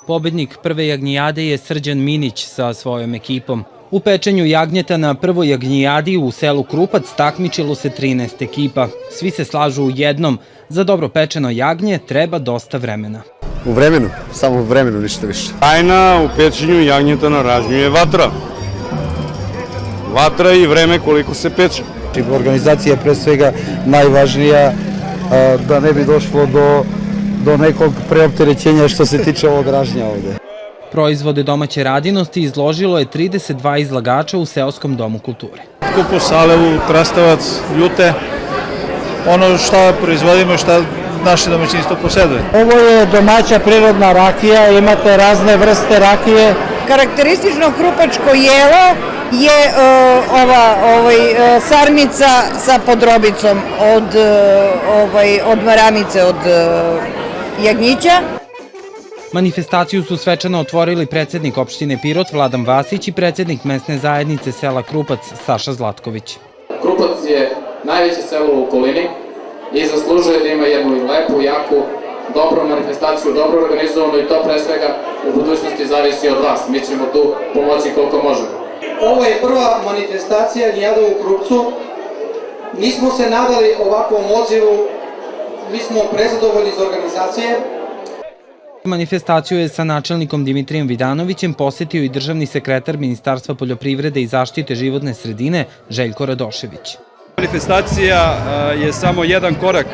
Pobednik prve jagnjijade je Srđan Minić sa svojom ekipom. U pečenju jagnjeta na prvoj jagnjijadi u selu Krupac takmičilo se 13 ekipa. Svi se slažu u jednom, za dobro pečeno jagnje treba dosta vremena. U vremenu, samo u vremenu, ništa više. Tajna u pečenju jagnjeta na ražnju je vatra. Vatra i vreme koliko se peče. Organizacija je pre svega najvažnija da ne bi došlo do nekog preopterećenja što se tiče ovog ražnja ovde. Proizvode domaće radinosti izložilo je 32 izlagača u Seoskom domu kulture. Kupus, alevu, krastavac, ljute, ono što proizvodimo i što naše domaćinstvo posjeduje. Ovo je domaća prirodna rakija, imate razne vrste rakije. Karakteristično krupačko jelo je sarmica sa podrobicom od maramice, od jagnjića. Manifestaciju su svečano otvorili predsednik opštine Pirot Vladan Vasić i predsednik mesne zajednice sela Krupac Saša Zlatković. Krupac je najveće selo u okolini i zaslužuje da ima jednu lepu, jaku, dobru manifestaciju, dobro organizovanu i to pre svega u budućnosti zavisi od vas. Mi ćemo tu pomoći koliko možemo. Ovo je prva manifestacija jagnjijada u Krupcu. Nismo se nadali ovakvom odzivu, mi smo prezadovoljni iz organizacije. Manifestaciju je sa načelnikom Dimitrijem Vidanovićem posetio i državni sekretar Ministarstva poljoprivrede i zaštite životne sredine Željko Radošević. Manifestacija je samo jedan korak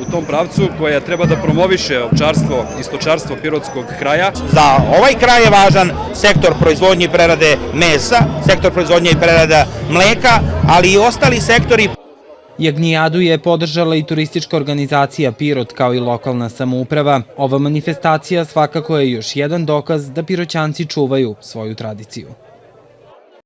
u tom pravcu koja treba da promoviše ovčarstvo i stočarstvo pirotskog kraja. Za ovaj kraj je važan sektor proizvodnje i prerade mesa, sektor proizvodnje i prerada mleka, ali i ostali sektori. Jagnjijadu je podržala i turistička organizacija Pirot kao i lokalna samouprava. Ova manifestacija svakako je još jedan dokaz da Piroćanci čuvaju svoju tradiciju.